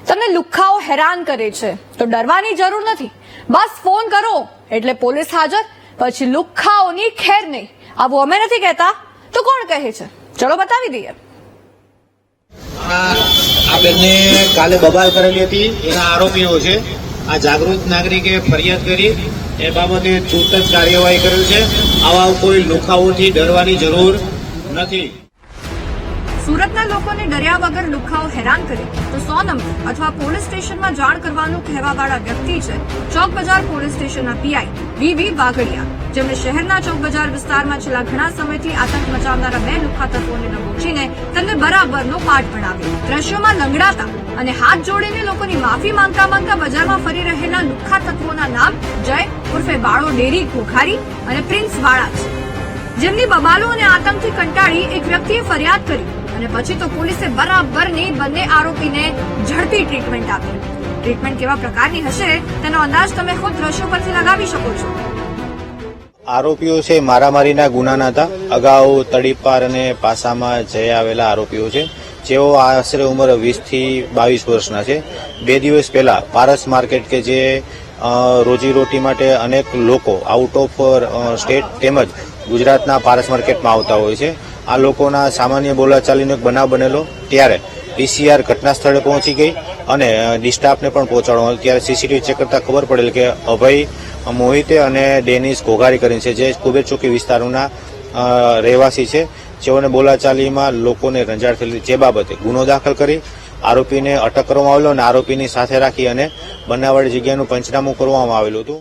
તમને લુખ્ખાઓ હેરાન કરે છે તો ડરવાની જરૂર નથી, બસ ફોન કરો એટલે પોલીસ હાજર, પછી લુખ્ખાઓની ખેર નહીં. આવું અમે નથી કહેતા તો કોણ કહે છે? ચલો બતાવી દઈએ. આ બેનને કાલે બબાલ કરેલી હતી, એના આરોપીઓ છે. આ જાગૃત નાગરિકે ફરિયાદ કરી એ બાબતે તુરત જ કાર્યવાહી કરેલ છે. આવા કોઈ લુખાઓથી ડરવાની જરૂર નથી. સુરતના લોકોને ડર્યા વગર લુખ્ખાઓ હેરાન કરે તો 100 નંબર અથવા પોલીસ સ્ટેશનમાં જાણ કરવાનું કહેવાવાળા વ્યક્તિ છે ચોક બજાર પોલીસ સ્ટેશનના પીઆઈ વી વાઘડિયા, જેમણે શહેરના ચોક બજાર વિસ્તારમાં છેલ્લા ઘણા સમયથી આતંક મચાવનારા 2 લુખ્ખા તત્વોને નબોચીને તેમને બરાબરનો પાઠ ભણાવ્યો. દ્રશ્યોમાં લંગડાતા અને હાથ જોડીને લોકોની માફી માંગતા બજારમાં ફરી રહેલા લુખ્ખા તત્વોના નામ જય ઉર્ફે બાળો ડેરી ઘોઘારી અને પ્રિન્સ વાળા છે, જેમની બબાલો અને આતંકથી કંટાળી એક વ્યક્તિએ ફરિયાદ કરી અને પછી તો પોલીસે બરાબરની બંને આરોપીને ઝડપી ટ્રીટમેન્ટ આપી. ટ્રીટમેન્ટ કેવા પ્રકારની હશે તેનો અંદાજ તમે ખુદ દ્રશ્યો પરથી લગાવી શકો છો. આરોપીઓ છે મારામારીના ગુનાના હતા. અગાઉ તડીપાર અને પાસામાં જઈ આવેલા આરોપીઓ છે, જેઓ આશરે ઉંમર 20 થી 22 વર્ષના છે. 2 દિવસ પહેલા પારસ માર્કેટ કે જે રોજીરોટી માટે અનેક લોકો આઉટ ઓફ સ્ટેટ તેમજ ગુજરાતના પારસ માર્કેટમાં આવતા હોય છે. આ લોકોના સામાન્ય બોલાચાલીનો એક બનાવ બનેલો, ત્યારે પીસીઆર ઘટના સ્થળે પહોંચી ગઈ અને ડિસ્ટાફને પણ પહોંચાડવામાં. ત્યારે સીસીટીવી ચેક કરતા ખબર પડેલ કે અભય મોહિતે અને ડેનિસ ઘોઘારી કરીને છે, જે કુબેર ચોકી વિસ્તારોના રહેવાસી છે, જેઓને બોલાચાલીમાં લોકોને રંજાડ થયેલી, જે બાબતે ગુનો દાખલ કરી આરોપીને અટક કરવામાં આવેલો અને આરોપીની સાથે રાખી અને બનાવવાળી જગ્યાનું પંચનામું કરવામાં આવેલું હતું.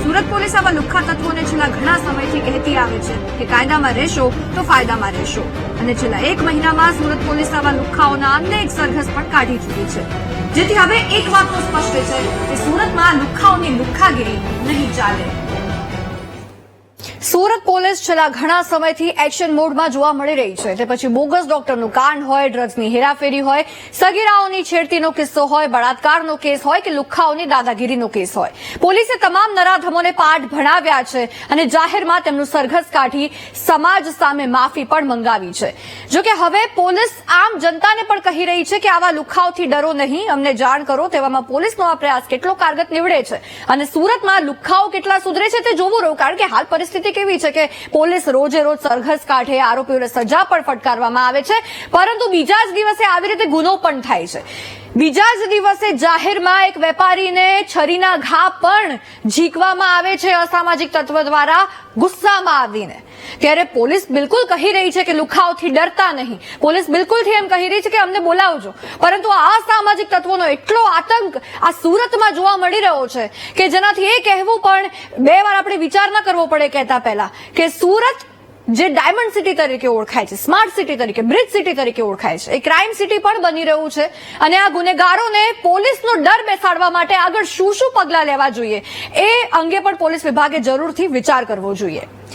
સુરત પોલીસ આવા લુખ્ખા તત્વોને છેલ્લા ઘણા સમયથી કહેતી આવે છે કે કાયદામાં રહેશો તો ફાયદામાં રહેશો, અને છેલ્લા 1 મહિનામાં સુરત પોલીસ આવા લુખ્ખાઓના અનેક સરઘસ પણ કાઢી ચૂકી છે, જેથી હવે એક વાત તો સ્પષ્ટ છે કે સુરતમાં લુખ્ખાઓની લુખ્ખાગીરી નહીં ચાલે. સુરત પોલીસ છેલ્લા ઘણા સમયથી એક્શન મોડમાં જોવા મળી રહી છે. તે પછી બોગસ ડોક્ટરનું કાંડ હોય, ડ્રગ્સની હેરાફેરી હોય, સગીરાઓની છેડતીનો કિસ્સો હોય, બળાત્કારનો કેસ હોય કે લુખ્ખાઓની દાદાગીરીનો કેસ હોય, પોલીસે તમામ નરાધમોને પાઠ ભણાવ્યા છે અને જાહેરમાં તેમનું સરઘસ કાઢી સમાજ સામે માફી પણ મંગાવી છે. જોકે હવે પોલીસ આમ જનતાને પણ કહી રહી છે કે આવા લુખ્ખાઓથી ડરો નહીં, અમને જાણ કરો. તેવામાં પોલીસનો આ પ્રયાસ કેટલો કારગત નીવડે છે અને સુરતમાં લુખ્ખાઓ કેટલા સુધરે છે તે જોવું રહ્યું, કારણ કે હાલ પરિસ્થિતિ કેવી છે કે પોલીસ રોજે રોજ સરઘસ કાઢે, આરોપીઓને સજા પણ ફટકારવામાં આવે છે, પરંતુ બીજા જ દિવસે આવી રીતે ગુનો પણ થાય છે. બીજા જ દિવસે જાહેરમાં એક વેપારીને છરીના ઘા પણ ઝીકવામાં આવે છે અસામાજિક તત્વ દ્વારા ગુસ્સામાં આવીને. ત્યારે પોલીસ બિલકુલ કહી રહી છે કે લુખ્ખાઓથી ડરતા નહીં, પોલીસ બિલકુલથી એમ કહી રહી છે કે અમને બોલાવજો, પરંતુ આ અસામાજિક તત્વોનો એટલો આતંક આ સુરતમાં જોવા મળી રહ્યો છે કે જેનાથી એ કહેવું પણ 2 વાર આપણે વિચાર ન કરવો પડે કહેતા પહેલા કે સુરત જે ડાયમંડ સિટી તરીકે ઓળખાય છે, સ્માર્ટ સિટી તરીકે, બ્રિજ સિટી તરીકે ઓળખાય છે, એ ક્રાઇમ સિટી પણ બની રહ્યું છે. અને આ ગુનેગારોને પોલીસનો ડર બેસાડવા માટે આગળ શું પગલાં લેવા જોઈએ એ અંગે પણ પોલીસ વિભાગે જરૂરથી વિચાર કરવો જોઈએ.